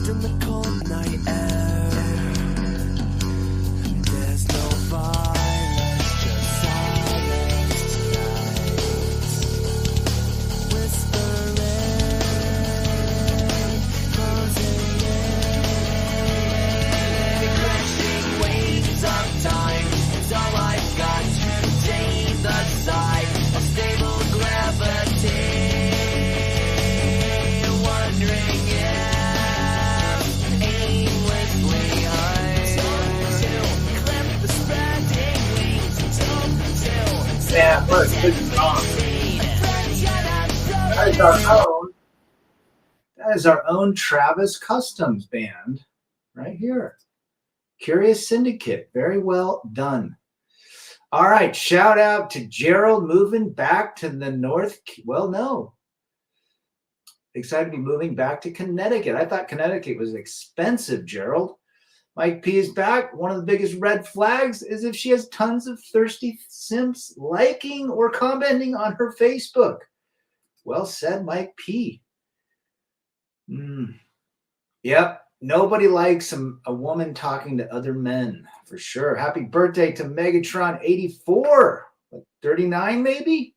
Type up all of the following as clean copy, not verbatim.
in the cold night air. There's no violence, just silence tonight. Whispering, closing in. Crashing waves of time is all I've got today. The sight of stable gravity. Wondering if aimlessly clip the spreading wings until Yeah, what a good song. That is our own Travis Customs band right here. Curious Syndicate. Very well done. All right. Shout out to Gerald moving back to the north. Well, no. Excited to be moving back to Connecticut. I thought Connecticut was expensive, Gerald. Mike P is back. One of the biggest red flags is if she has tons of thirsty simps liking or commenting on her Facebook. Well said, Mike P. Yep. Nobody likes a woman talking to other men, for sure. Happy birthday to Megatron 84. Like 39 maybe?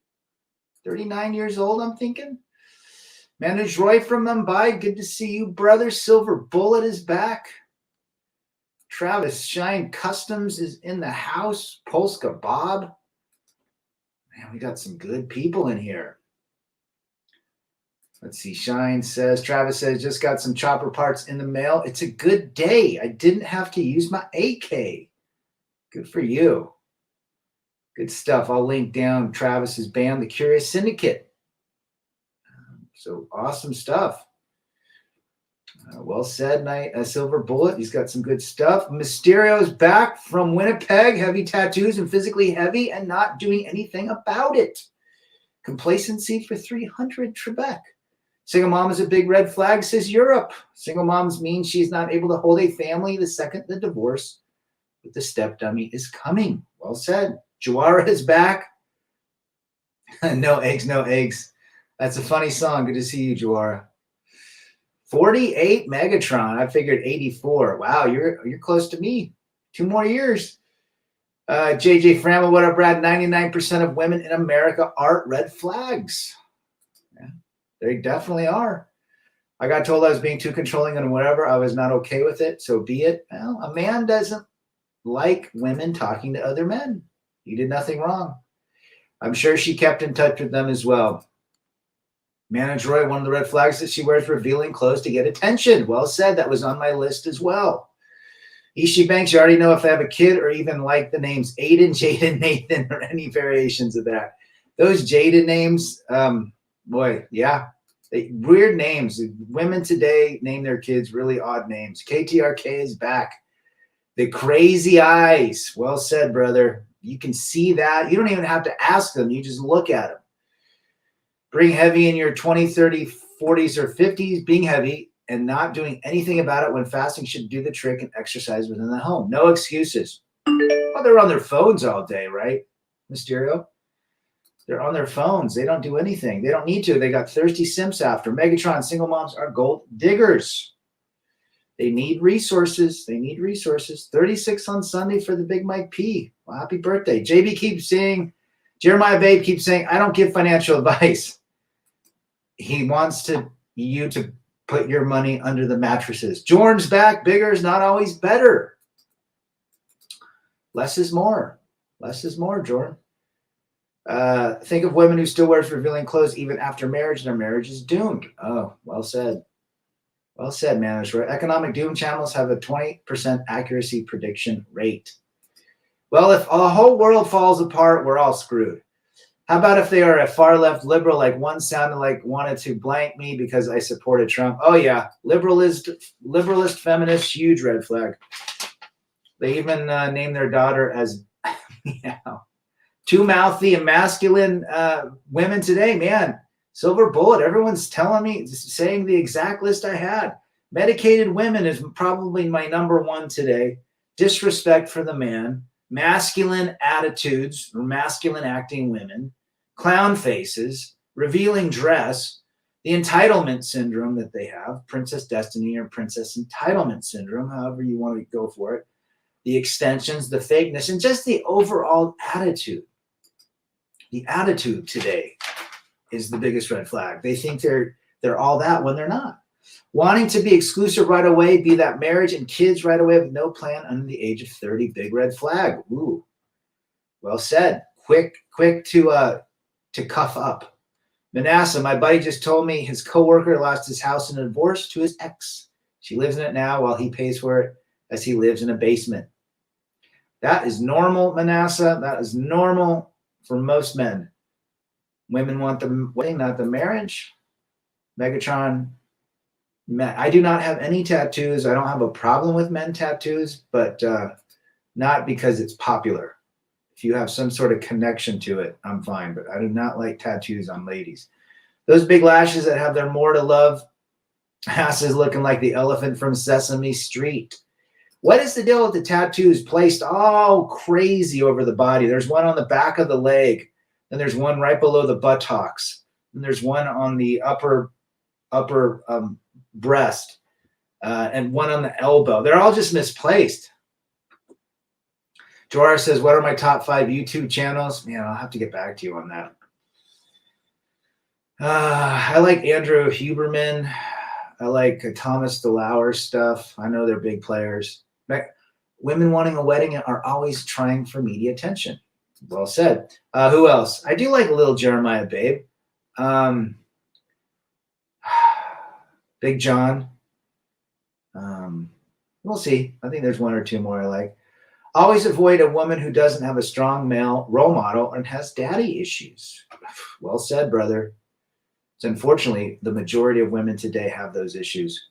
39 years old, I'm thinking. Manage Roy from Mumbai. Good to see you, brother. Silver Bullet is back. Travis Shine Customs is in the house. Polska Bob. Man, we got some good people in here. Let's see. Shine says, Travis says, just got some chopper parts in the mail. It's a good day. I didn't have to use my AK. Good for you. Good stuff. I'll link down Travis's band, The Curious Syndicate. So awesome stuff. Well said, Silver Bullet. He's got some good stuff. Mysterio's back from Winnipeg. Heavy tattoos and physically heavy and not doing anything about it. Complacency for 300, Trebek. Single mom is a big red flag, says Europe. Single moms mean she's not able to hold a family the second the divorce with the step dummy is coming. Well said. Jawara is back. No eggs, no eggs. That's a funny song. Good to see you, Jawara. 48 Megatron. I figured 84. Wow, you're close to me. 2 more years. JJ Framel, what up, Brad? 99% of women in America are red flags. Yeah, they definitely are. I got told I was being too controlling and whatever. I was not okay with it. So be it. Well, a man doesn't like women talking to other men. He did nothing wrong. I'm sure she kept in touch with them as well. Manage Roy, one of the red flags that she wears revealing clothes to get attention. Well said. That was on my list as well. Ishi Banks, you already know if I have a kid or even like the names Aiden, Jaden, Nathan, or any variations of that. Those Jaden names, boy, yeah. Weird names. Women today name their kids really odd names. KTRK is back. The crazy eyes. Well said, brother. You can see that. You don't even have to ask them. You just look at them. Bring heavy in your 20, 30, 40s, or 50s. Being heavy and not doing anything about it when fasting should do the trick and exercise within the home. No excuses. Well, they're on their phones all day, right, Mysterio? They're on their phones. They don't do anything. They don't need to. They got thirsty simps after. Megatron, single moms are gold diggers. They need resources. They need resources. 36 on Sunday for the big Mike P. Well, happy birthday. JB keeps saying, Jeremiah Babe keeps saying, I don't give financial advice. He wants you to put your money under the mattresses. Jorn's back. Bigger is not always better. Less is more. Less is more, Jordan. Think of women who still wears revealing clothes even after marriage. Their marriage is doomed. Oh, well said. Well said, manager. Economic doom channels have a 20% accuracy prediction rate. Well, if the whole world falls apart, we're all screwed. How about if they are a far left liberal, like one sounded like wanted to blank me because I supported Trump? Oh, yeah. Liberalist feminists, huge red flag. They even named their daughter as, too mouthy and masculine women today, man. Silver Bullet. Everyone's telling me, saying the exact list I had. Medicated women is probably my number one today. Disrespect for the man. Masculine attitudes or masculine acting women. Clown faces. Revealing dress. The entitlement syndrome that they have, Princess Destiny or Princess Entitlement Syndrome, however you want to go for it, the extensions, the fakeness, and just the overall attitude. The attitude today is the biggest red flag. They think they're all that when they're not. Wanting to be exclusive right away, be that marriage and kids right away with no plan under the age of 30, big red flag. Ooh, well said. Quick to cuff up. Manasseh, my buddy just told me his coworker lost his house in a divorce to his ex. She lives in it now while he pays for it as he lives in a basement. That is normal, Manasseh. That is normal for most men. Women want the wedding, not the marriage. Megatron, I do not have any tattoos. I don't have a problem with men tattoos, but not because it's popular. If you have some sort of connection to it, I'm fine, but I do not like tattoos on ladies. Those big lashes that have their more to love asses looking like the elephant from Sesame Street. What is the deal with the tattoos placed all crazy over the body? There's one on the back of the leg, and there's one right below the buttocks, and there's one on the upper breast, and one on the elbow. They're all just misplaced. Dora says, what are my top 5 YouTube channels? Man, I'll have to get back to you on that. I like Andrew Huberman. I like Thomas DeLauer stuff. I know they're big players. Women wanting a wedding are always trying for media attention. Well said. Who else? I do like a little Jeremiah Babe. Big John. We'll see. I think there's 1 or 2 more I like. Always avoid a woman who doesn't have a strong male role model and has daddy issues. Well said, brother. So unfortunately, the majority of women today have those issues.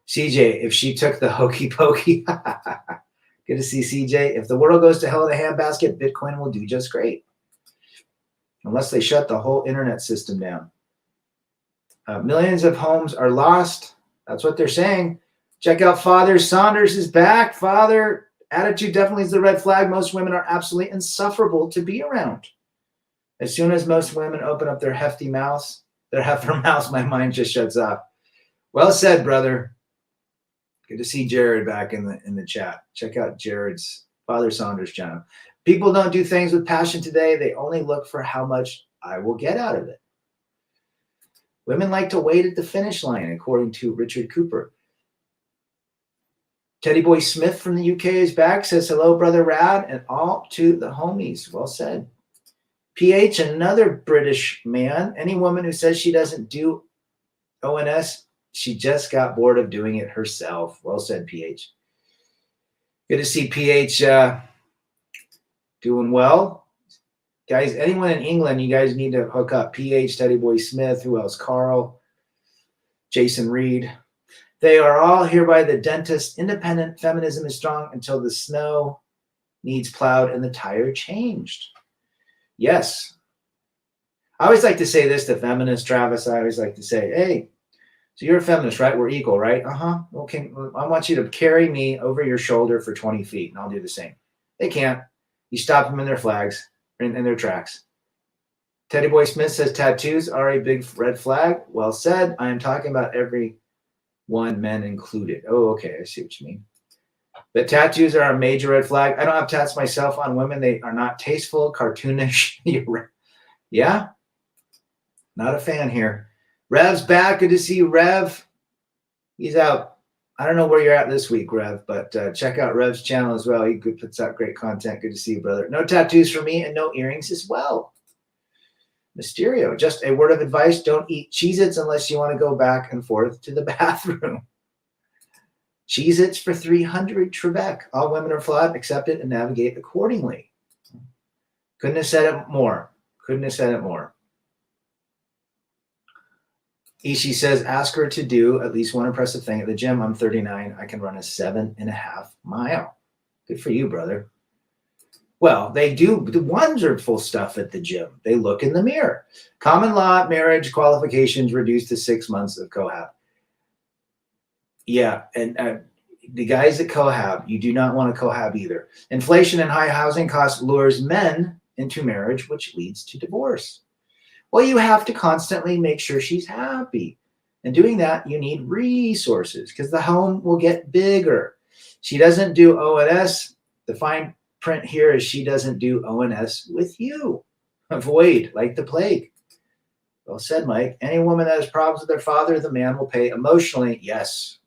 CJ, if she took the hokey pokey, good to see CJ. If the world goes to hell in a handbasket, Bitcoin will do just great. Unless they shut the whole internet system down. Millions of homes are lost. That's what they're saying. Check out Father Saunders is back. Father, attitude definitely is the red flag. Most women are absolutely insufferable to be around. As soon as most women open up their heifer mouths, my mind just shuts off. Well said, brother. Good to see Jared back in the chat. Check out Jared's Father Saunders channel. People don't do things with passion today. They only look for how much I will get out of it. Women like to wait at the finish line, according to Richard Cooper. Teddy Boy Smith from the UK is back, says hello, brother Rad, and all to the homies. Well said. PH, another British man. Any woman who says she doesn't do ONS, she just got bored of doing it herself. Well said, PH. Good to see PH doing well. Guys, anyone in England, you guys need to hook up. PH, Teddy Boy Smith, who else? Carl, Jason Reed. They are all here by the dentist. Independent feminism is strong until the snow needs plowed and the tire changed. Yes. I always like to say this to feminists, Travis. I always like to say, hey, so you're a feminist, right? We're equal, right? Okay. I want you to carry me over your shoulder for 20 feet, and I'll do the same. They can't. You stop them in their flags, in their tracks. Teddy Boy Smith says tattoos are a big red flag. Well said. I am talking about every one, men included. Oh, okay. I see what you mean. But tattoos are a major red flag. I don't have tats myself on women. They are not tasteful, cartoonish. Yeah. Not a fan here. Rev's back. Good to see you, Rev. He's out. I don't know where you're at this week, Rev, but check out Rev's channel as well. He puts out great content. Good to see you, brother. No tattoos for me and no earrings as well. Mysterio, just a word of advice. Don't eat Cheez-Its unless you want to go back and forth to the bathroom. Cheez-Its for 300, Trebek. All women are flawed. Accept it and navigate accordingly. Couldn't have said it more. Couldn't have said it more. Ishi says, ask her to do at least one impressive thing at the gym. I'm 39. I can run a 7.5 mile. Good for you, brother. Well, they do the wonderful stuff at the gym. They look in the mirror. Common law marriage qualifications reduced to 6 months of cohab. Yeah, and the guys at cohab, you do not want to cohab either. Inflation and high housing costs lures men into marriage, which leads to divorce. Well, you have to constantly make sure she's happy. And doing that, you need resources because the home will get bigger. She doesn't do O&S. The fine print here is she doesn't do O&S with you. Avoid like the plague. Well said, Mike. Any woman that has problems with their father, the man will pay emotionally. Yes,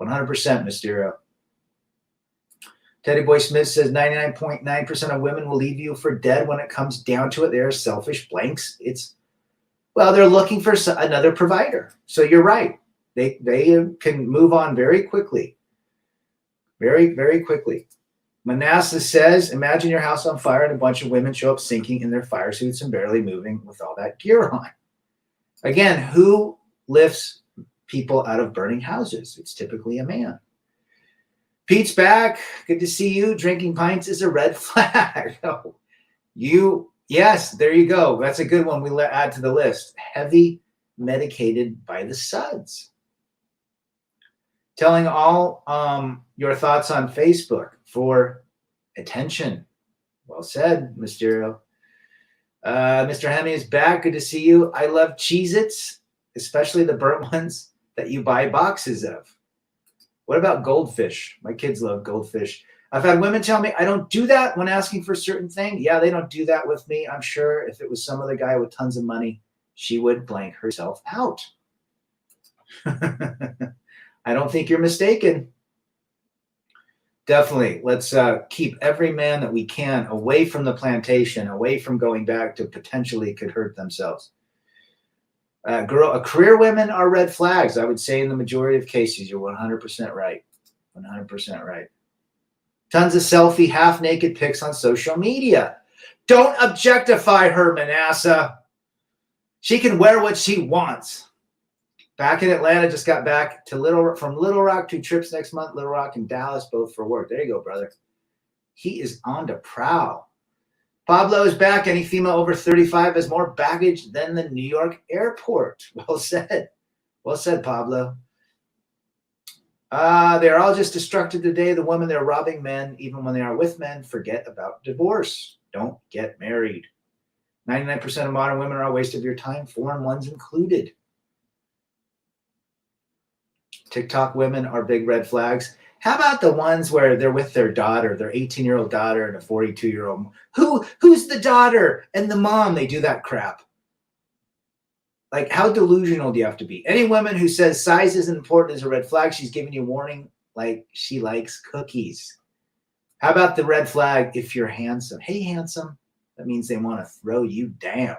100%, Mysterio. Teddy Boy Smith says 99.9% of women will leave you for dead when it comes down to it. They're selfish blanks. They're looking for another provider. So you're right. They can move on very quickly. Very, very quickly. Manasseh says, imagine your house on fire and a bunch of women show up sinking in their fire suits and barely moving with all that gear on. Again, who lifts people out of burning houses? It's typically a man. Pete's back. Good to see you. Drinking pints is a red flag. Yes, there you go. That's a good one we add to the list. Heavy medicated by the suds. Telling all your thoughts on Facebook for attention. Well said, Mysterio. Mr. Hemi is back. Good to see you. I love Cheez-Its, especially the burnt ones that you buy boxes of. What about goldfish? My kids love goldfish. I've had women tell me I don't do that when asking for a certain thing. Yeah, they don't do that with me. I'm sure if it was some other guy with tons of money, she would blank herself out. I don't think you're mistaken. Definitely. Let's keep every man that we can away from the plantation, away from going back to potentially could hurt themselves. Career women are red flags. I would say in the majority of cases, you're 100% right. 100% right. Tons of selfie, half-naked pics on social media. Don't objectify her, Manasseh. She can wear what she wants. Back in Atlanta, just got back to from Little Rock, 2 trips next month, Little Rock and Dallas, both for work. There you go, brother. He is on to prowl. Pablo is back. Any female over 35 has more baggage than the New York airport. Well said. Well said, Pablo. They're all just destructive today. The women, they're robbing men. Even when they are with men, forget about divorce. Don't get married. 99% of modern women are a waste of your time, foreign ones included. TikTok women are big red flags. How about the ones where they're with their daughter, their 18-year-old daughter and a 42-year-old? Who's the daughter and the mom? They do that crap. Like, how delusional do you have to be? Any woman who says size isn't important is a red flag. She's giving you warning like she likes cookies. How about the red flag if you're handsome? Hey, handsome. That means they want to throw you down.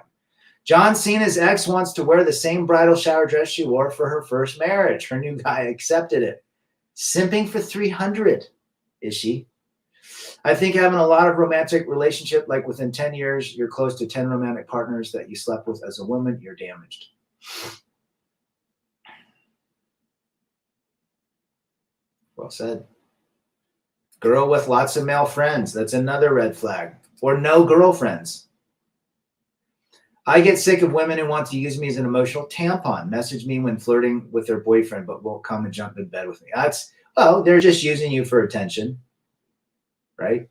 John Cena's ex wants to wear the same bridal shower dress she wore for her first marriage. Her new guy accepted it. Simping for $300, is she? I think having a lot of romantic relationship, like within 10 years, you're close to 10 romantic partners that you slept with as a woman, you're damaged. Well said. Girl with lots of male friends. That's another red flag. Or no girlfriends. I get sick of women who want to use me as an emotional tampon. Message me when flirting with their boyfriend, but won't come and jump in bed with me. They're just using you for attention, right?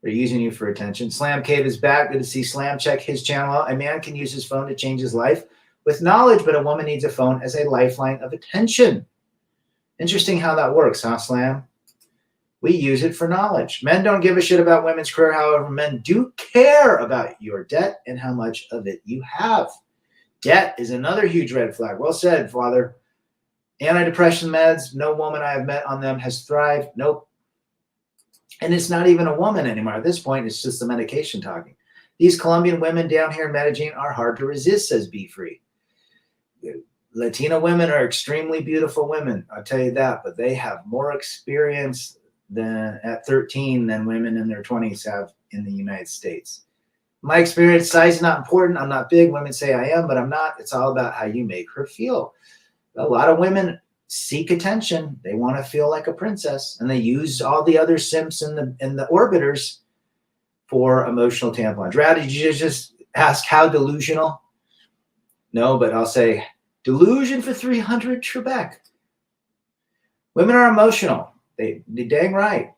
They're using you for attention. Slam Cave is back. Good to see Slam. Check his channel out. A man can use his phone to change his life with knowledge, but a woman needs a phone as a lifeline of attention. Interesting how that works, huh, Slam? We use it for knowledge. Men don't give a shit about women's career. However, men do care about your debt and how much of it you have. Debt is another huge red flag. Well said, Father. Antidepressant meds. No woman I have met on them has thrived. Nope. And it's not even a woman anymore. At this point, it's just the medication talking. These Colombian women down here in Medellin are hard to resist, says Be Free. Latina women are extremely beautiful women. I'll tell you that. But they have more experience at 13 than women in their 20s have in the United States. My experience, size is not important. I'm not big. Women say I am, but I'm not. It's all about how you make her feel. A lot of women seek attention. They want to feel like a princess, and they use all the other simps and the orbiters for emotional tampons. Rad, did you just ask how delusional? No, but I'll say delusion for 300 Trebek. Women are emotional. They dang right.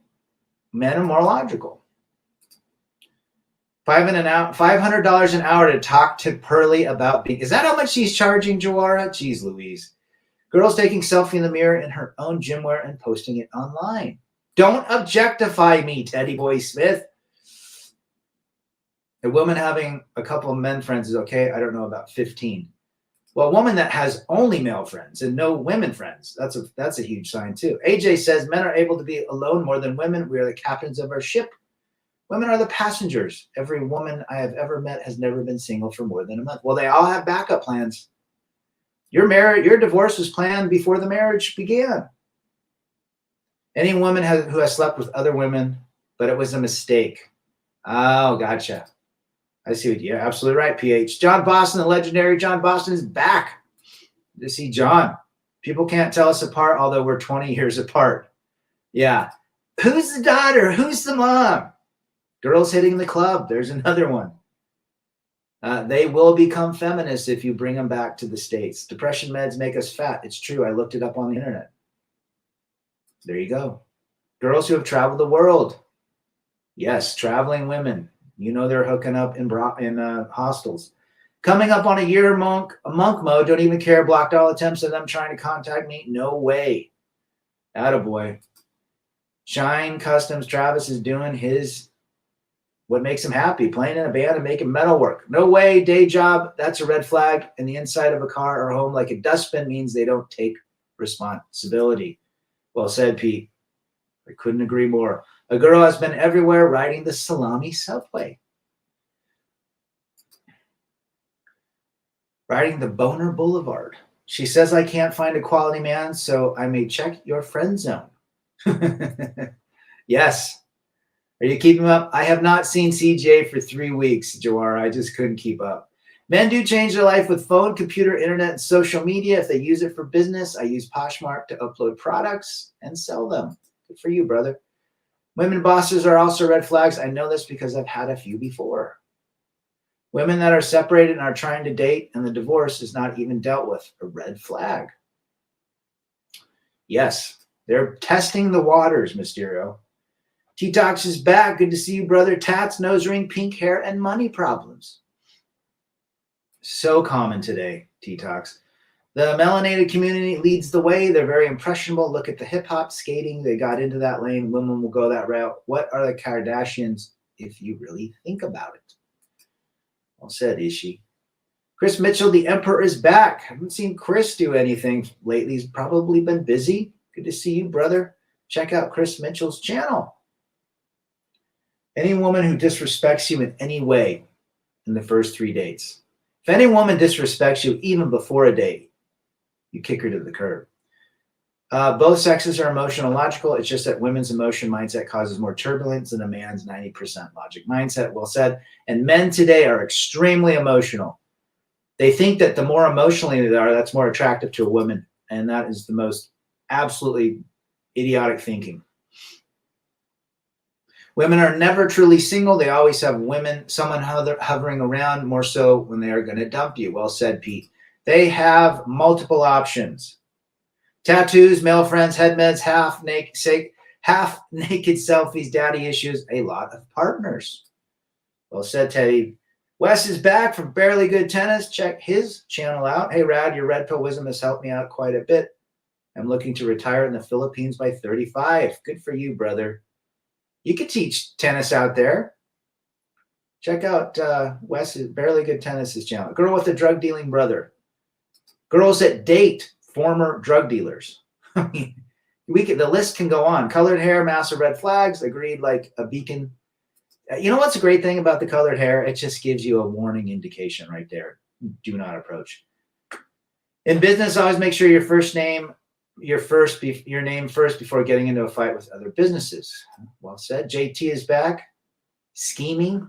Men are more logical. $500 an hour to talk to Pearly about being. Is that how much she's charging, Jawara? Jeez Louise. Girls taking selfie in the mirror in her own gym wear and posting it online. Don't objectify me, Teddy Boy Smith. A woman having a couple of men friends is okay. I don't know about 15. Well, a woman that has only male friends and no women friends, that's a huge sign too. AJ says men are able to be alone more than women. We are the captains of our ship. Women are the passengers. Every woman I have ever met has never been single for more than a month. Well, they all have backup plans. Your divorce was planned before the marriage began. Any woman who has slept with other women, but it was a mistake. Oh, gotcha. I see what you're absolutely right, PH. John Boston, the legendary John Boston, is back. Good to see John. People can't tell us apart, although we're 20 years apart. Yeah. Who's the daughter? Who's the mom? Girls hitting the club. There's another one. They will become feminists if you bring them back to the States. Depression meds make us fat. It's true. I looked it up on the internet. There you go. Girls who have traveled the world. Yes, traveling women. You know they're hooking up in hostels. Coming up on a year monk mode. Don't even care. Blocked all attempts of them trying to contact me. No way. Attaboy. Shine Customs. Travis is doing what makes him happy. Playing in a band and making metal work. No way. Day job. That's a red flag. And the inside of a car or home like a dustbin means they don't take responsibility. Well said, Pete. I couldn't agree more. A girl has been everywhere riding the salami subway. Riding the Boner Boulevard. She says I can't find a quality man, so I may check your friend zone. Yes. Are you keeping up? I have not seen CJ for 3 weeks, Jawara. I just couldn't keep up. Men do change their life with phone, computer, internet, and social media. If they use it for business, I use Poshmark to upload products and sell them. Good for you, brother. Women bosses are also red flags. I know this because I've had a few before. Women that are separated and are trying to date and the divorce is not even dealt with. A red flag. Yes, they're testing the waters, Mysterio. T-Tox is back. Good to see you, brother. Tats, nose ring, pink hair, and money problems. So common today, T-Tox. The melanated community leads the way. They're very impressionable. Look at the hip-hop skating. They got into that lane. Women will go that route. What are the Kardashians if you really think about it? Well said, Ishii. Chris Mitchell, the Emperor, is back. Haven't seen Chris do anything lately. He's probably been busy. Good to see you, brother. Check out Chris Mitchell's channel. Any woman who disrespects you in any way in the first 3 dates. If any woman disrespects you even before a date, you kick her to the curb. Both sexes are emotional and logical. It's just that women's emotion mindset causes more turbulence than a man's 90% logic mindset. Well said. And men today are extremely emotional. They think that the more emotionally they are, that's more attractive to a woman. And that is the most absolutely idiotic thinking. Women are never truly single. They always have someone hovering around, more so when they are going to dump you. Well said, Pete. They have multiple options. Tattoos, male friends, head meds, half naked selfies, daddy issues, a lot of partners. Well said, Teddy. Wes is back from Barely Good Tennis. Check his channel out. Hey, Rad, your red pill wisdom has helped me out quite a bit. I'm looking to retire in the Philippines by 35. Good for you, brother. You could teach tennis out there. Check out Wes's Barely Good Tennis's channel. Girl with a drug dealing brother. Girls that date former drug dealers. I mean, the list can go on. Colored hair, massive red flags. Agreed, like a beacon. You know what's a great thing about the colored hair? It just gives you a warning indication right there. Do not approach. In business, always make sure your name first before getting into a fight with other businesses. Well said. JT is back. Scheming.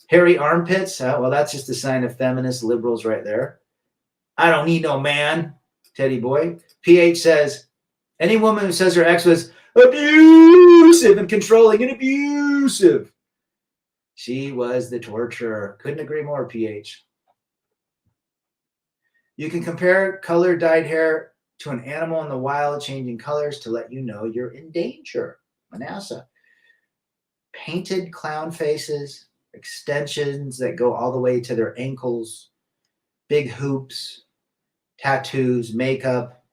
Hairy armpits. Well, that's just a sign of feminist liberals right there. I don't need no man. Teddy boy. PH says, any woman who says her ex was abusive and controlling and abusive. She was the torturer. Couldn't agree more, PH. You can compare color dyed hair to an animal in the wild changing colors to let you know you're in danger. Manasseh. Painted clown faces, extensions that go all the way to their ankles, big hoops, tattoos, makeup,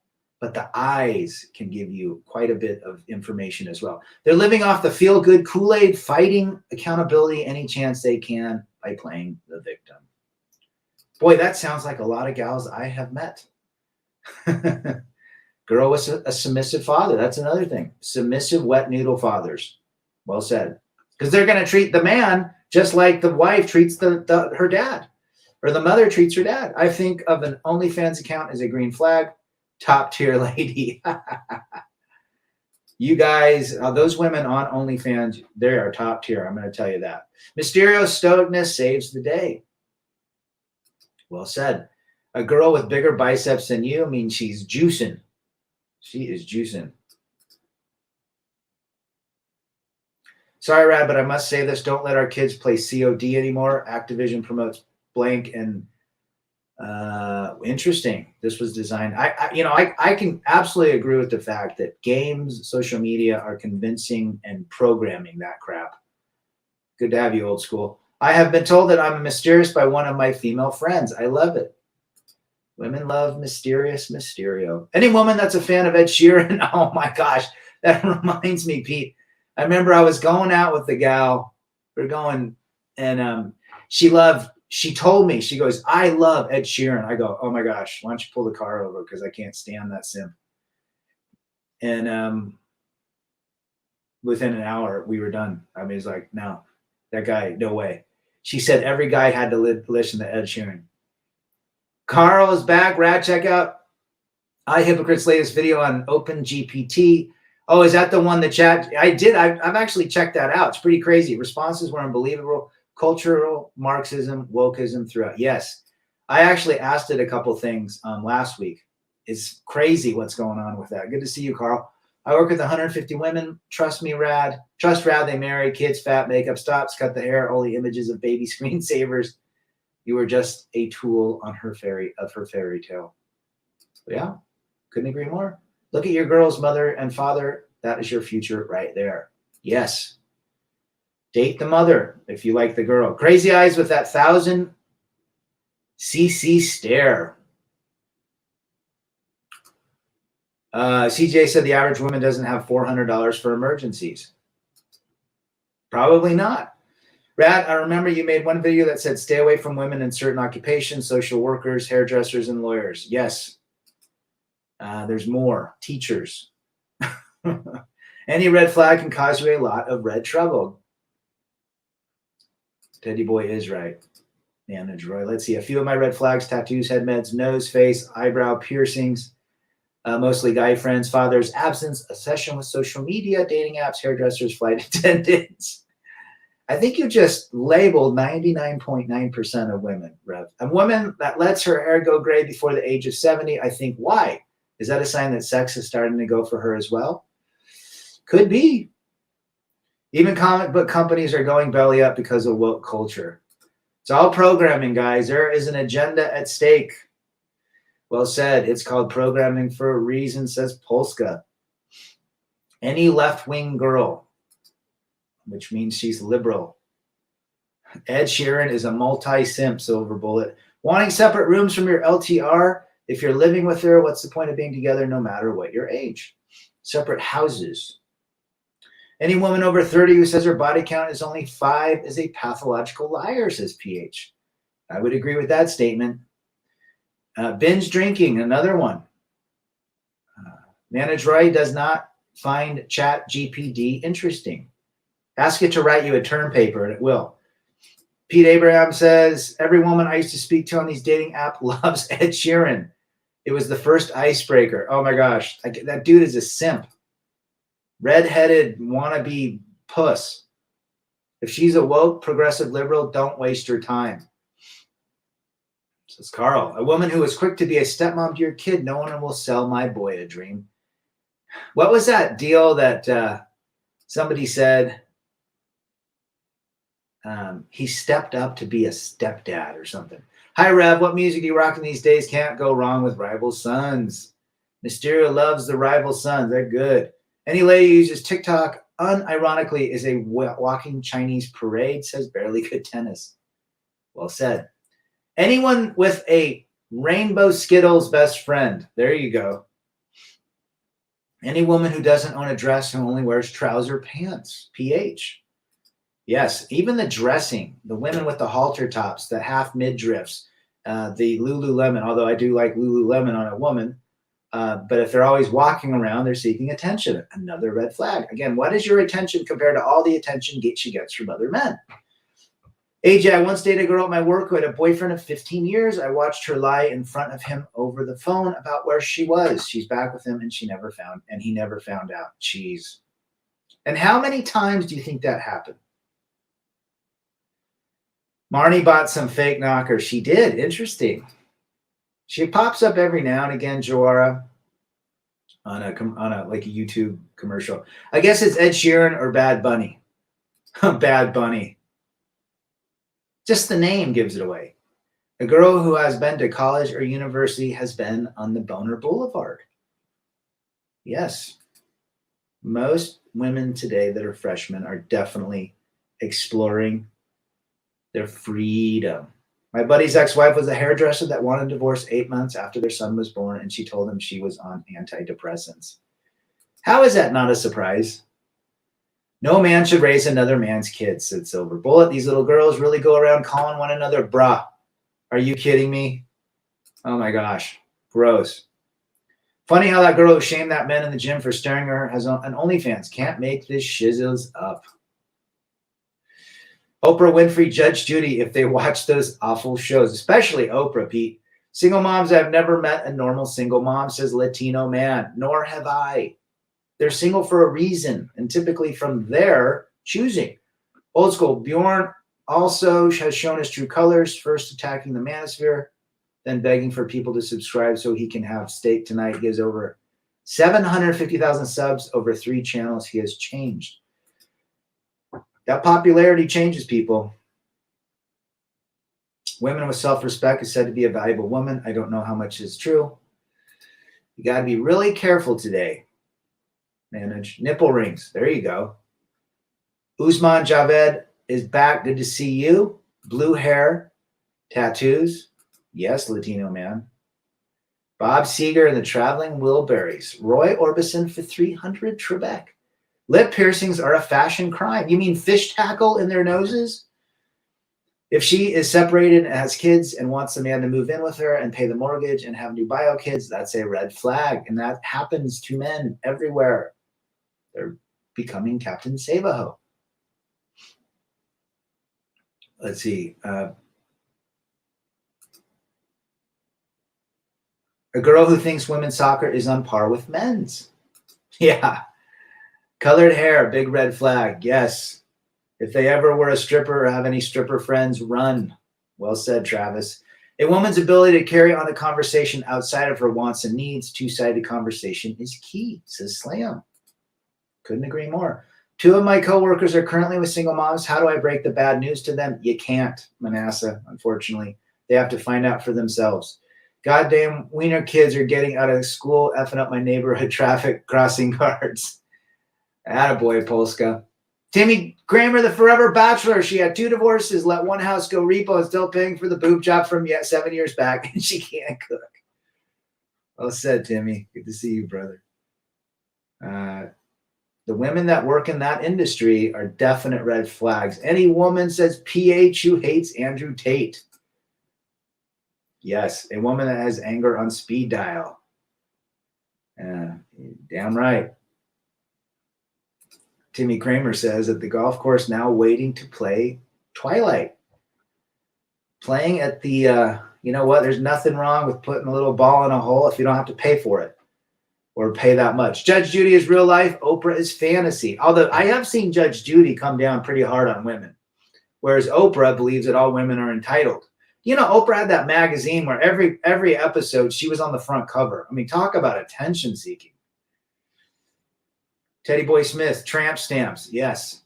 but the eyes can give you quite a bit of information as well. They're living off the feel-good Kool-Aid, fighting accountability any chance they can by playing the victim. Boy, that sounds like a lot of gals I have met. Girl with a submissive father. That's another thing. Submissive wet noodle fathers. Well said. Because they're going to treat the man just like the wife treats her dad, or the mother treats her dad. I think of an OnlyFans account as a green flag. Top tier lady. You guys, those women on OnlyFans, they are top tier. I'm going to tell you that. Mysterio's stoicness saves the day. Well said. A girl with bigger biceps than you means she's juicing. She is juicing. Sorry, Rad, but I must say this. Don't let our kids play COD anymore. Activision promotes blank and interesting. This was designed. I can absolutely agree with the fact that games, social media are convincing and programming that crap. Good to have you, old school. I have been told that I'm mysterious by one of my female friends. I love it. Women love mysterious Mysterio. Any woman that's a fan of Ed Sheeran, oh my gosh, that reminds me, Pete. I remember I was going out with the gal. We're going, and she told me, she goes, I love Ed Sheeran. I go, oh my gosh, why don't you pull the car over? Because I can't stand that simp. And within an hour, we were done. I mean, it's like, no, that guy, no way. She said every guy had to listen to Ed Sheeran. Carl is back. Rad, check out iHypocrite's latest video on OpenGPT. Oh, is that the one that chat? I did. I've actually checked that out. It's pretty crazy. Responses were unbelievable. Cultural Marxism, wokeism throughout. Yes. I actually asked it a couple things last week. It's crazy what's going on with that. Good to see you, Carl. I work with 150 women. Trust me, Rad. Trust Rad. They marry, kids, fat, makeup, stops, cut the hair, only images of baby screensavers. You were just a tool on her fairy tale. But yeah, couldn't agree more. Look at your girl's mother and father. That is your future right there. Yes. Date the mother if you like the girl. Crazy eyes with that 1,000 cc stare. CJ said the average woman doesn't have $400 for emergencies. Probably not. Rad, I remember you made one video that said stay away from women in certain occupations, social workers, hairdressers, and lawyers. Yes. There's more. Teachers. Any red flag can cause you a lot of red trouble. Teddy boy is right. Manage Roy. Let's see. A few of my red flags: tattoos, head meds, nose, face, eyebrow piercings, mostly guy friends, fathers, absence, obsession with social media, dating apps, hairdressers, flight attendants. I think you just labeled 99.9% of women, Rev. A woman that lets her hair go gray before the age of 70, I think, why? Is that a sign that sex is starting to go for her as well? Could be. Even comic book companies are going belly up because of woke culture. It's all programming, guys. There is an agenda at stake. Well said. It's called programming for a reason, says Polska. Any left-wing girl, which means she's liberal. Ed Sheeran is a multi-simp, Silver Bullet. Wanting separate rooms from your LTR? If you're living with her, what's the point of being together no matter what your age? Separate houses. Any woman over 30 who says her body count is only 5 is a pathological liar, says PH. I would agree with that statement. Binge drinking, another one. Manage Roy does not find ChatGPT interesting. Ask it to write you a term paper, and it will. Pete Abraham says, every woman I used to speak to on these dating apps loves Ed Sheeran. It was the first icebreaker. Oh, my gosh. That dude is a simp. Redheaded wannabe puss. If she's a woke, progressive liberal, don't waste your time. Says Carl. A woman who is quick to be a stepmom to your kid. No one will sell my boy a dream. What was that deal that somebody said? He stepped up to be a stepdad or something. Hi, Rev. What music are you rocking these days? Can't go wrong with Rival Sons. Mysterio loves the Rival Sons. They're good. Any lady who uses TikTok unironically is a walking Chinese parade, says Barely Good Tennis. Well said. Anyone with a rainbow Skittles best friend. There you go. Any woman who doesn't own a dress who only wears trouser pants. PH. Yes, even the dressing, the women with the halter tops, the half midriffs, the Lululemon, although I do like Lululemon on a woman, but if they're always walking around, they're seeking attention. Another red flag. Again, what is your attention compared to all the attention she gets from other men? AJ, I once dated a girl at my work who had a boyfriend of 15 years. I watched her lie in front of him over the phone about where she was. She's back with him and he never found out. Jeez. And how many times do you think that happened? Marnie bought some fake knockers. She did. Interesting. She pops up every now and again, Joara, on a like a YouTube commercial. I guess it's Ed Sheeran or Bad Bunny. Bad Bunny. Just the name gives it away. A girl who has been to college or university has been on the Boner Boulevard. Yes. Most women today that are freshmen are definitely exploring their freedom. My buddy's ex-wife was a hairdresser that wanted a divorce 8 months after their son was born, and she told him she was on antidepressants. How is that not a surprise? No man should raise another man's kids, said Silver Bullet. These little girls really go around calling one another brah. Are you kidding me? Oh my gosh. Gross. Funny how that girl who shamed that man in the gym for staring at her has an OnlyFans. Can't make this shizzles up. Oprah Winfrey, Judge Judy, if they watch those awful shows, especially Oprah, Pete. Single moms, I've never met a normal single mom, says Latino man, nor have I. They're single for a reason, and typically from their choosing. Old school, Bjorn also has shown his true colors, first attacking the manosphere, then begging for people to subscribe so he can have steak tonight. He has over 750,000 subs over 3 channels. He has changed. That popularity changes people. Women with self-respect is said to be a valuable woman. I don't know how much is true. You got to be really careful today. Manage nipple rings. There you go. Usman Javed is back. Good to see you. Blue hair, tattoos. Yes, Latino man. Bob Seger and the Traveling Wilburys. Roy Orbison for 300 Trebek. Lip piercings are a fashion crime. You mean fish tackle in their noses? If she is separated and has kids and wants the man to move in with her and pay the mortgage and have new bio kids, that's a red flag. And that happens to men everywhere. They're becoming Captain Save-A-Ho. Let's see. A girl who thinks women's soccer is on par with men's. Yeah. Colored hair, big red flag. Yes. If they ever were a stripper or have any stripper friends, run. Well said, Travis. A woman's ability to carry on a conversation outside of her wants and needs, two-sided conversation is key, says Slam. Couldn't agree more. 2 of my coworkers are currently with single moms. How do I break the bad news to them? You can't, Manasseh, unfortunately. They have to find out for themselves. Goddamn wiener kids are getting out of school, effing up my neighborhood traffic crossing guards. Attaboy, Polska. Timmy Kramer, the forever bachelor. She had 2 divorces, let one house go repo, and still paying for the boob job from 7 years back, and she can't cook. Well said, Timmy. Good to see you, brother. The women that work in that industry are definite red flags. Any woman, says PH, who hates Andrew Tate. Yes, a woman that has anger on speed dial. Damn right. Timmy Kramer says at the golf course now waiting to play Twilight. Playing at the, you know what? There's nothing wrong with putting a little ball in a hole if you don't have to pay for it or pay that much. Judge Judy is real life. Oprah is fantasy. Although I have seen Judge Judy come down pretty hard on women, whereas Oprah believes that all women are entitled. You know, Oprah had that magazine where every episode she was on the front cover. I mean, talk about attention seeking. Teddy Boy Smith, tramp stamps. Yes.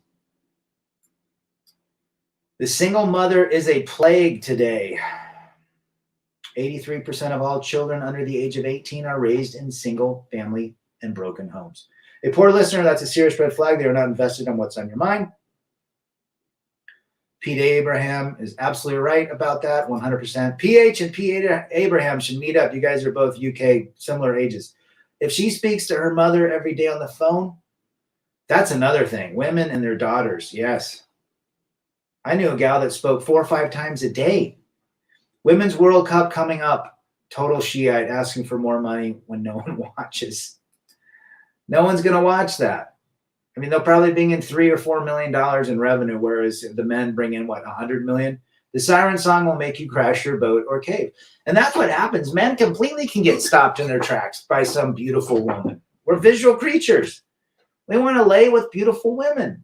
The single mother is a plague today. 83% of all children under the age of 18 are raised in single family and broken homes. A poor listener, that's a serious red flag. They are not invested in what's on your mind. Pete Abraham is absolutely right about that, 100%. PH and Pete Abraham should meet up. You guys are both UK, similar ages. If she speaks to her mother every day on the phone, that's another thing. Women and their daughters, yes. I knew a gal that spoke 4 or 5 times a day. Women's World Cup coming up. Total Shiite asking for more money when no one watches. No one's going to watch that. I mean, they'll probably bring in $3 or $4 million in revenue, whereas the men bring in, what, 100 million? The siren song will make you crash your boat or cave. And that's what happens. Men completely can get stopped in their tracks by some beautiful woman. We're visual creatures. We want to lay with beautiful women.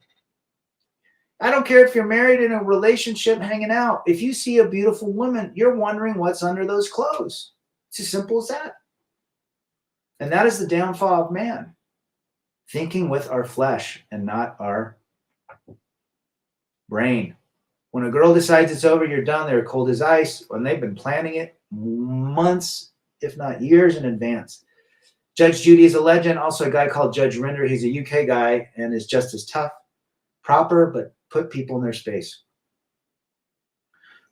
I don't care if you're married in a relationship hanging out. If you see a beautiful woman, you're wondering what's under those clothes. It's as simple as that. And that is the downfall of man. Thinking with our flesh and not our brain. When a girl decides it's over, you're done. They're cold as ice. When they've been planning it months, if not years in advance. Judge Judy is a legend. Also a guy called Judge Rinder. He's a UK guy and is just as tough, proper, but put people in their space.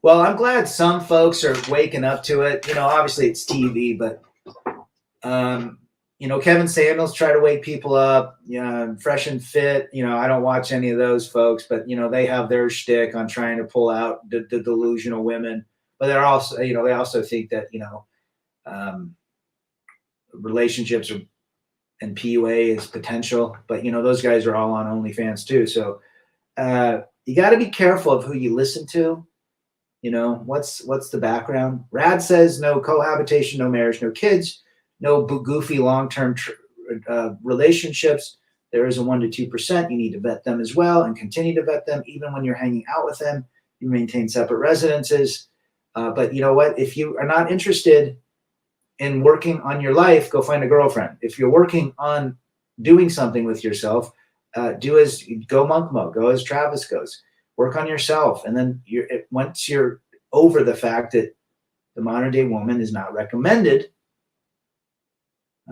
Well, I'm glad some folks are waking up to it. You know, obviously it's TV, but you know, Kevin Samuels try to wake people up, you know, Fresh and Fit. You know, I don't watch any of those folks, but, you know, they have their shtick on trying to pull out the delusional women. But they're also, you know, they also think that, you know, relationships are, and PUA is potential. But, you know, those guys are all on OnlyFans too. So you got to be careful of who you listen to. You know, what's the background? Rad says no cohabitation, no marriage, no kids. No goofy long-term relationships. There is a 1% to 2%. You need to vet them as well and continue to vet them. Even when you're hanging out with them, you maintain separate residences. But you know what? If you are not interested in working on your life, go find a girlfriend. If you're working on doing something with yourself, go monk mode. Go as Travis goes. Work on yourself. And then once you're over the fact that the modern day woman is not recommended,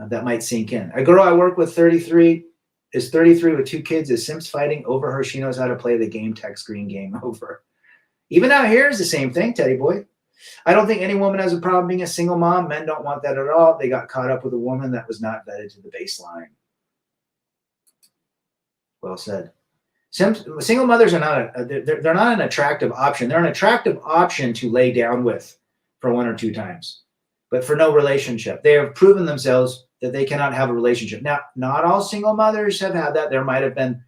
that might sink in. A girl I work with, 33 with 2 kids, is Sims fighting over her. She knows how to play the game text screen game over. Even out here is the same thing, Teddy boy. I don't think any woman has a problem being a single mom. Men don't want that at all. They got caught up with a woman that was not vetted to the baseline. Well said. Single mothers are not they're not an attractive option. They're an attractive option to lay down with for 1 or 2 times, but for no relationship. They have proven themselves that they cannot have a relationship. Now, not all single mothers have had that. There might have been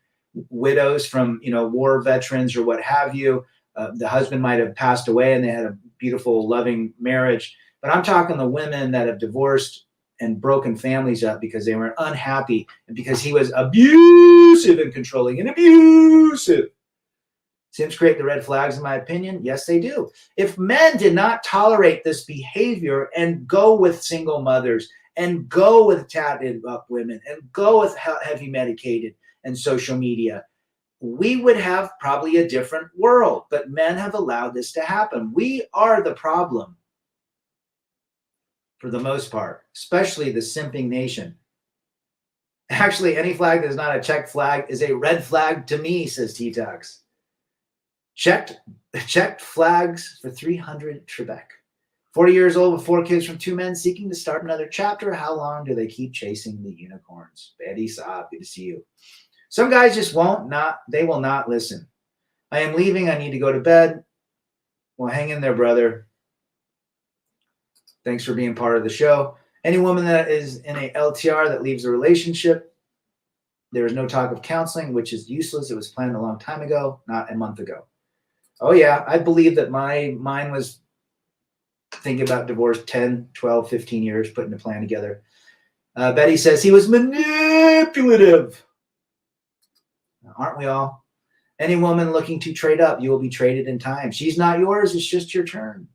widows from, you know, war veterans or what have you. The husband might have passed away and they had a beautiful, loving marriage. But I'm talking the women that have divorced and broken families up because they were unhappy and because he was abusive and controlling and abusive. Sims create the red flags, in my opinion. Yes, they do. If men did not tolerate this behavior and go with single mothers and go with tatted up women and go with heavy medicated and social media, we would have probably a different world. But men have allowed this to happen. We are the problem for the most part, especially the simping nation. Actually, any flag that is not a checked flag is a red flag to me, says T-Tox. Checked flags for 300 Trebek. 40 years old with 4 kids from 2 men seeking to start another chapter. How long do they keep chasing the unicorns? Betty Saab, good to see you. Some guys just they will not listen. I am leaving. I need to go to bed. Well, hang in there, brother. Thanks for being part of the show. Any woman that is in a LTR that leaves a relationship, there is no talk of counseling, which is useless. It was planned a long time ago, not a month ago. Oh, yeah, I believe that mine was thinking about divorce 10, 12, 15 years, putting a plan together. Betty says he was manipulative. Aren't we all? Any woman looking to trade up, you will be traded in time. She's not yours. It's just your turn.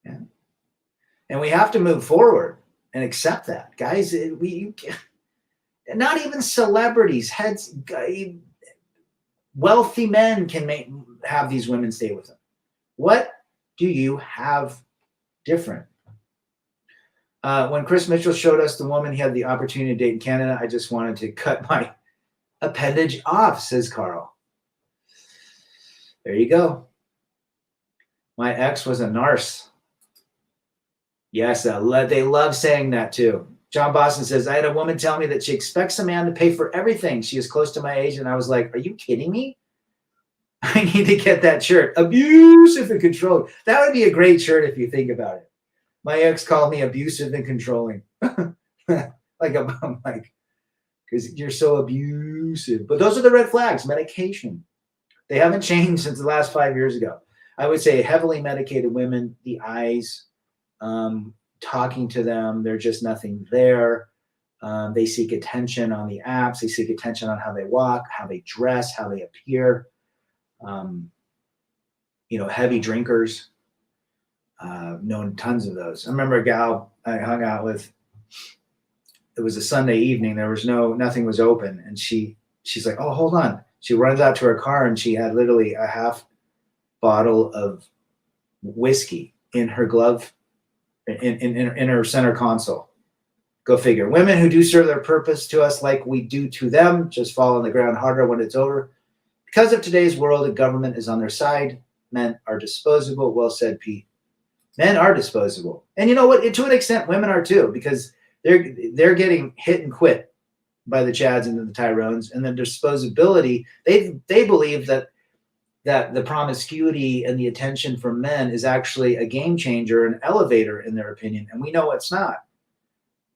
Yeah. And we have to move forward and accept that. Guys, not even celebrities, wealthy men can have these women stay with them. What do you have different? When Chris Mitchell showed us the woman he had the opportunity to date in Canada, I just wanted to cut my appendage off, says Carl. There you go. My ex was a narce. Yes, they love saying that too. John Boston says, I had a woman tell me that she expects a man to pay for everything. She is close to my age. And I was like, are you kidding me? I need to get that shirt. Abusive and controlling. That would be a great shirt if you think about it. My ex called me abusive and controlling. I'm like, because you're so abusive. But those are the red flags, medication. They haven't changed since the last 5 years ago. I would say heavily medicated women, the eyes, talking to them, there's just nothing there. They seek attention on the apps. They seek attention on how they walk, how they dress, how they appear. Heavy drinkers. Known tons of those. I remember a gal I hung out with. It was a Sunday evening. There was nothing was open, and she's like, "Oh, hold on." She runs out to her car, and she had literally a half bottle of whiskey in her glove, in her center console. Go figure. Women who do serve their purpose to us like we do to them just fall on the ground harder when it's over. Because of today's world, the government is on their side. Men are disposable. Well said, Pete. Men are disposable. And you know what? To an extent, women are too, because they're getting hit and quit by the Chads and the Tyrones, and the disposability. They believe that the promiscuity and the attention from men is actually a game changer, an elevator in their opinion, and we know it's not.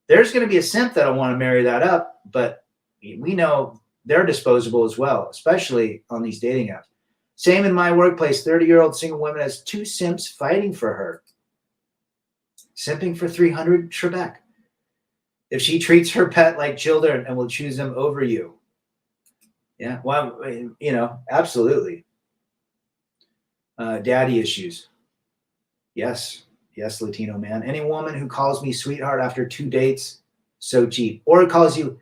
There's going to be a simp that'll want to marry that up, but we know they're disposable as well, especially on these dating apps. Same in my workplace. 30-year-old single woman has 2 simps fighting for her. Simping for 300 Trebek. If she treats her pet like children and will choose them over you. Yeah, well, absolutely. Daddy issues. Yes, Latino man. Any woman who calls me sweetheart after 2 dates, so cheap. Or calls you,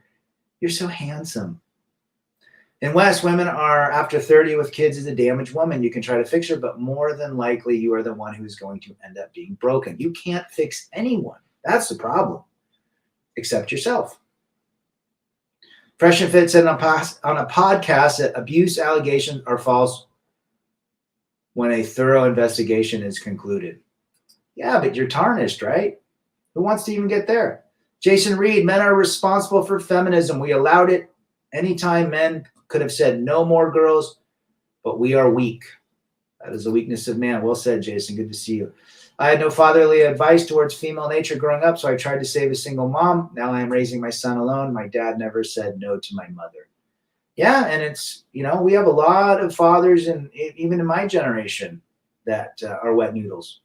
you're so handsome. In West, women are after 30 with kids is a damaged woman. You can try to fix her, but more than likely you are the one who's going to end up being broken. You can't fix anyone. That's the problem. Except yourself. Fresh and Fit said on a podcast that abuse allegations are false when a thorough investigation is concluded. Yeah, but you're tarnished, right? Who wants to even get there? Jason Reed, men are responsible for feminism. We allowed it anytime men could have said no more girls, but we are weak. That is the weakness of man. Well said, Jason. Good to see you. I had no fatherly advice towards female nature growing up, so I tried to save a single mom. Now I am raising my son alone. My dad never said no to my mother. Yeah, and it's, we have a lot of fathers, and even in my generation, that are wet noodles.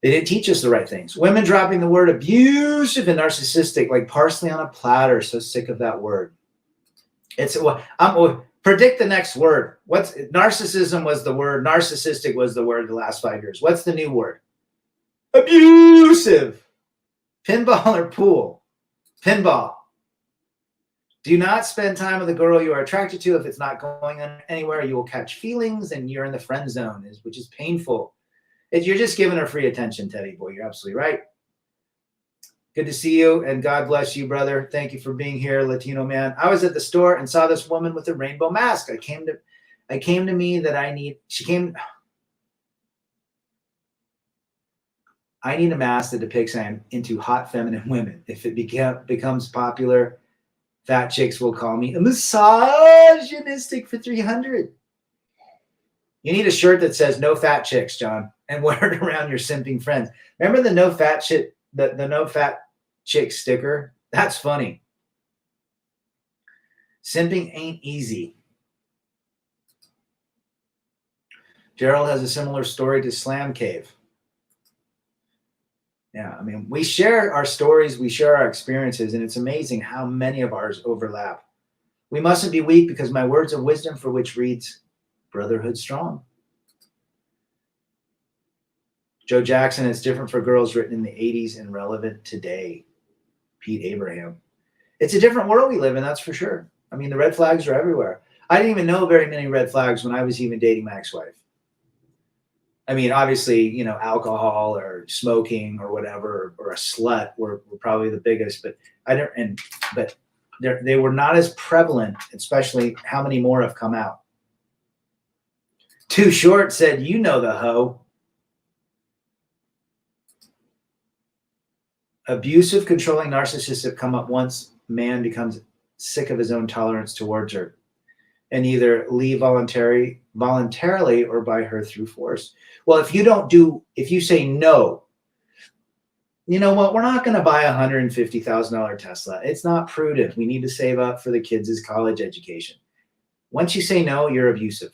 They didn't teach us the right things. Women dropping the word abusive and narcissistic like parsley on a platter. So sick of that word. Predict the next word. Narcissism was the word. Narcissistic was the word the last 5 years. What's the new word? Abusive. Pinball or pool? Pinball. Do not spend time with a girl you are attracted to. If it's not going anywhere, you will catch feelings and you're in the friend zone, which is painful. You're just giving her free attention, Teddy boy. You're absolutely right. Good to see you, and God bless you, brother. Thank you for being here, Latino man. I was at the store and saw this woman with a rainbow mask. I came to me that I need a mask that depicts I'm into hot feminine women. If it becomes popular, fat chicks will call me a misogynistic for 300. You need a shirt that says no fat chicks, John, and wear it around your simping friends. Remember the no fat shit? The no fat chick sticker? That's funny. Simping ain't easy. Gerald has a similar story to Slam Cave. Yeah, we share our stories, we share our experiences, and it's amazing how many of ours overlap. We mustn't be weak because my words of wisdom for which reads, brotherhood strong. Joe Jackson, it's different for girls written in the 80s and relevant today. Pete Abraham. It's a different world we live in, that's for sure. The red flags are everywhere. I didn't even know very many red flags when I was even dating my ex-wife. I mean, obviously, you know, alcohol or smoking or whatever, or a slut were probably the biggest, but but they were not as prevalent, especially how many more have come out. Too Short said, you know the hoe. Abusive, controlling narcissists have come up once man becomes sick of his own tolerance towards her and either leave voluntarily or by her through force. Well, if you say no, you know what? We're not going to buy a $150,000 Tesla. It's not prudent. We need to save up for the kids' college education. Once you say no, you're abusive.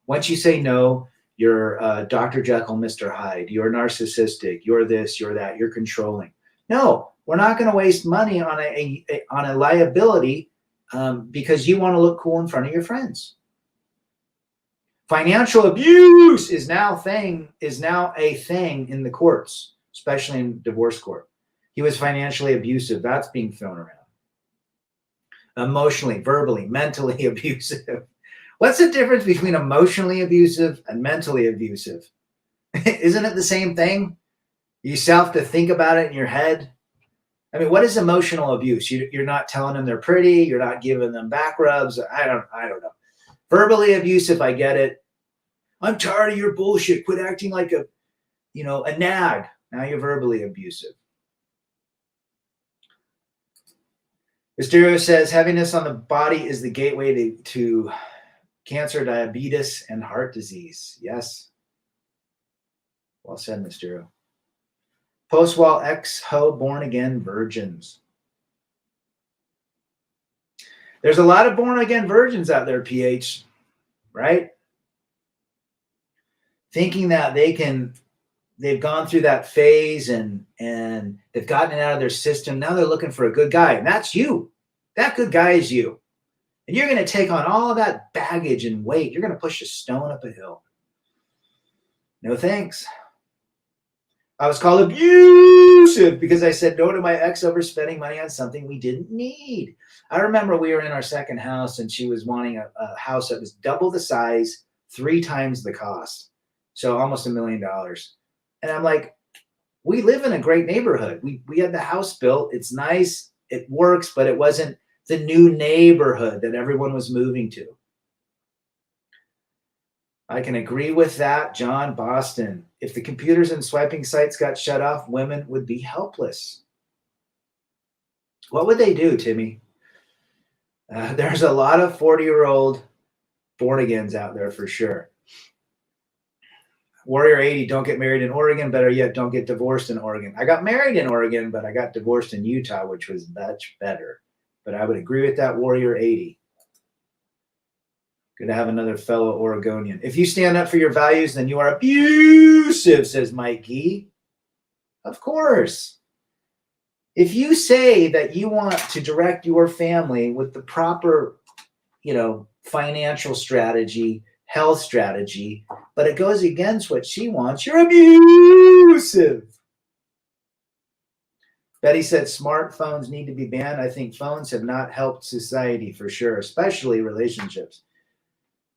Once you say no, you're Dr. Jekyll, Mr. Hyde. You're narcissistic. You're this, you're that. You're controlling. No, we're not going to waste money on a liability because you want to look cool in front of your friends. Financial abuse is now a thing in the courts, especially in divorce court. He was financially abusive. That's being thrown around. Emotionally, verbally, mentally abusive. What's the difference between emotionally abusive and mentally abusive? Isn't it the same thing? You still have to think about it in your head. I mean, what is emotional abuse? You're not telling them they're pretty. You're not giving them back rubs. I don't know. Verbally abusive, I get it. I'm tired of your bullshit. Quit acting like a nag. Now you're verbally abusive. Mysterio says, heaviness on the body is the gateway to cancer, diabetes, and heart disease. Yes. Well said, Mysterio. Post-wall ex-ho born-again virgins. There's a lot of born-again virgins out there, PH, right? Thinking that they've gone through that phase and they've gotten it out of their system. Now they're looking for a good guy, and that's you. That good guy is you. And you're going to take on all of that baggage and weight. You're going to push a stone up a hill. No thanks. I was called abusive because I said no to my ex over spending money on something we didn't need. I remember we were in our second house and she was wanting a house that was double the size, 3 times the cost. So almost $1 million. And I'm like, we live in a great neighborhood. We had the house built. It's nice. It works, but it wasn't the new neighborhood that everyone was moving to. I can agree with that, John Boston. If the computers and swiping sites got shut off, women would be helpless. What would they do, Timmy? There's a lot of 40-year-old born-agains out there for sure. Warrior 80, don't get married in Oregon. Better yet, don't get divorced in Oregon. I got married in Oregon, but I got divorced in Utah, which was much better. But I would agree with that, Warrior 80. Good to have another fellow Oregonian. If you stand up for your values, then you are abusive, says Mike Gee. Of course. If you say that you want to direct your family with the proper, financial strategy, health strategy, but it goes against what she wants, you're abusive. Betty said smartphones need to be banned. I think phones have not helped society for sure, especially relationships.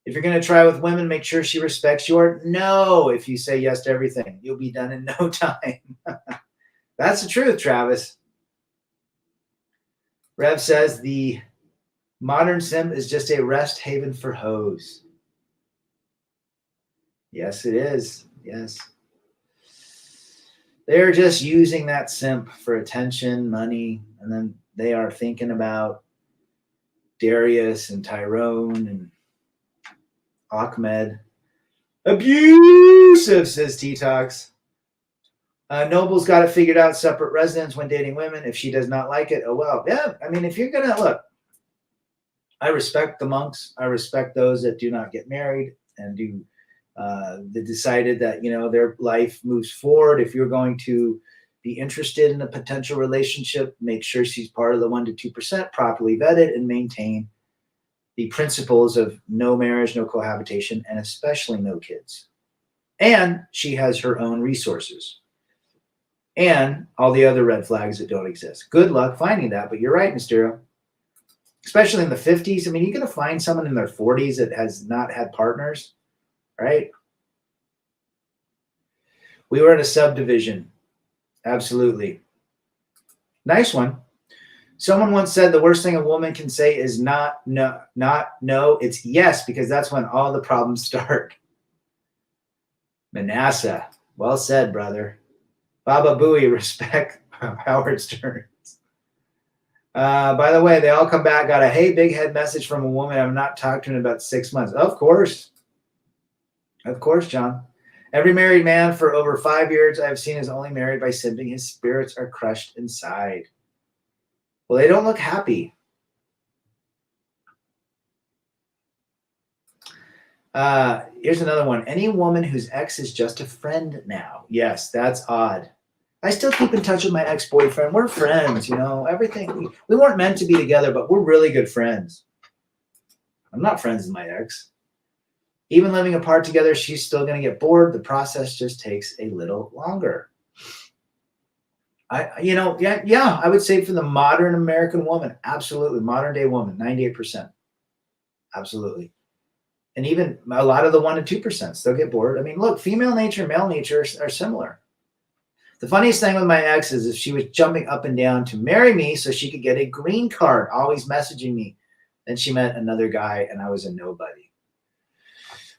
If you're going to try with women, make sure she respects your no. If you say yes to everything, you'll be done in no time. That's the truth, Travis. Rev says the modern sim is just a rest haven for hoes. Yes, it is. Yes. They're just using that simp for attention, money, and then they are thinking about Darius and Tyrone and Ahmed. Abusive, says T-Tox. Noble's got it figured out, separate residence when dating women. If she does not like it, oh well. Yeah, I mean, if you're going to, look, I respect the monks. I respect those that do not get married and they decided that, their life moves forward. If you're going to be interested in a potential relationship, make sure she's part of the 1% to 2%, properly vetted, and maintain the principles of no marriage, no cohabitation, and especially no kids. And she has her own resources and all the other red flags that don't exist. Good luck finding that, but you're right, Mysterio. Especially in the 50s. I mean, you're going to find someone in their 40s that has not had partners, right? We were in a subdivision. Absolutely. Nice one. Someone once said the worst thing a woman can say is not no, it's yes, because that's when all the problems start. Manasseh. Well said, brother. Baba Booey, respect Howard Stern. By the way, they all come back, got a hey big head message from a woman I've not talked to in about 6 months. Of course, John. Every married man for over 5 years I've seen is only married by simping. His spirits are crushed inside. Well, they don't look happy. Here's another one. Any woman whose ex is just a friend now. Yes, that's odd. I still keep in touch with my ex-boyfriend. We're friends, everything. We weren't meant to be together, but we're really good friends. I'm not friends with my ex. Even living apart together, she's still going to get bored. The process just takes a little longer. I would say for the modern American woman, absolutely. Modern day woman, 98%. Absolutely. And even a lot of the 1% to 2% still get bored. I mean, look, female nature and male nature are similar. The funniest thing with my ex is she was jumping up and down to marry me so she could get a green card, always messaging me. Then she met another guy and I was a nobody.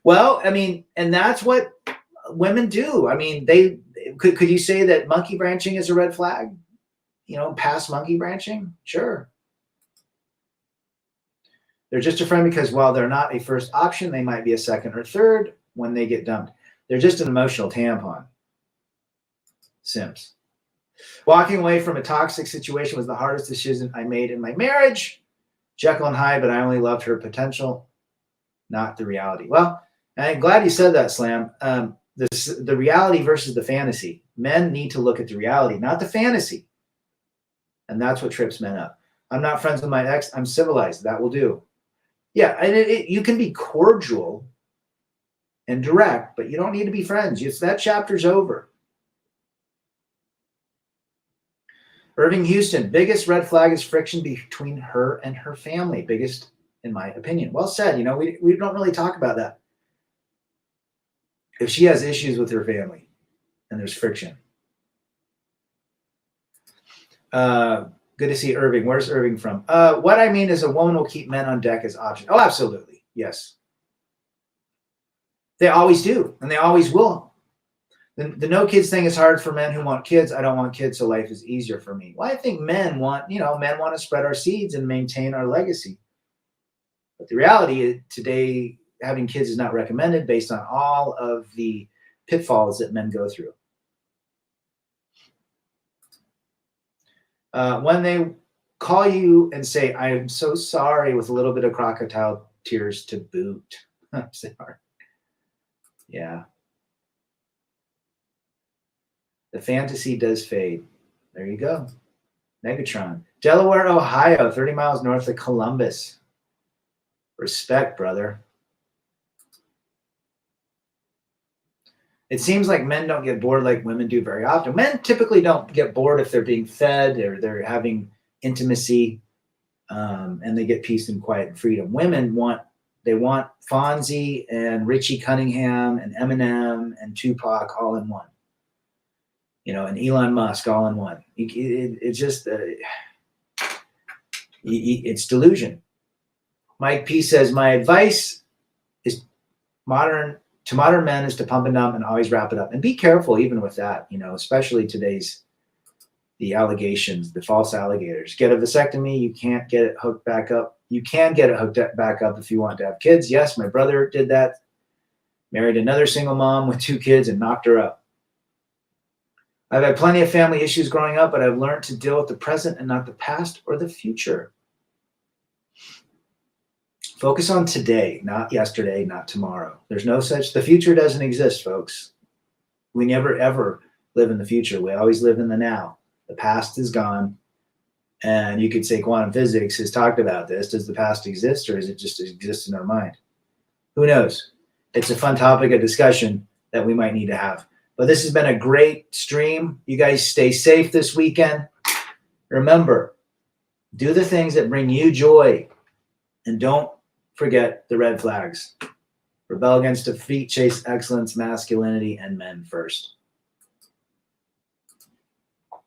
Well, I mean, and that's what women do. I mean, could you say that monkey branching is a red flag? Past monkey branching? Sure. They're just a friend because while they're not a first option, they might be a second or third when they get dumped. They're just an emotional tampon. Simps. Walking away from a toxic situation was the hardest decision I made in my marriage. Jekyll and Hyde, but I only loved her potential, not the reality. Well, I'm glad you said that, Slam. The reality versus the fantasy. Men need to look at the reality, not the fantasy. And that's what trips men up. I'm not friends with my ex. I'm civilized. That will do. Yeah, and you can be cordial and direct, but you don't need to be friends. That chapter's over. Irving Houston, biggest red flag is friction between her and her family. Biggest, in my opinion. Well said. We don't really talk about that. If she has issues with her family and there's friction. Good to see Irving. Where's Irving from? What I mean is a woman will keep men on deck as options. Oh, absolutely. Yes. They always do, and they always will. The no kids thing is hard for men who want kids. I don't want kids, so life is easier for me. Well, I think men want to spread our seeds and maintain our legacy. But the reality is today, having kids is not recommended based on all of the pitfalls that men go through. When they call you and say, I'm so sorry, with a little bit of crocodile tears to boot. I'm sorry. Yeah. The fantasy does fade. There you go. Megatron. Delaware, Ohio, 30 miles north of Columbus. Respect, brother. It seems like men don't get bored like women do very often. Men typically don't get bored if they're being fed or they're having intimacy, and they get peace and quiet and freedom. Women want Fonzie and Richie Cunningham and Eminem and Tupac all in one. And Elon Musk all in one. It's just, it's delusion. Mike P says, my advice is to modern men is to pump and dump and always wrap it up. And be careful even with that, especially the allegations, the false alligators. Get a vasectomy, you can't get it hooked back up. You can get it hooked back up if you want to have kids. Yes, my brother did that. Married another single mom with 2 kids and knocked her up. I've had plenty of family issues growing up, but I've learned to deal with the present and not the past or the future. Focus on today, not yesterday, not tomorrow. There's no such, the future doesn't exist, folks. We never, ever live in the future. We always live in the now. The past is gone. And you could say quantum physics has talked about this. Does the past exist, or is it just exist in our mind? Who knows? It's a fun topic of discussion that we might need to have. But this has been a great stream. You guys stay safe this weekend. Remember, do the things that bring you joy. And don't forget the red flags. Rebel against defeat, chase excellence, masculinity, and men first.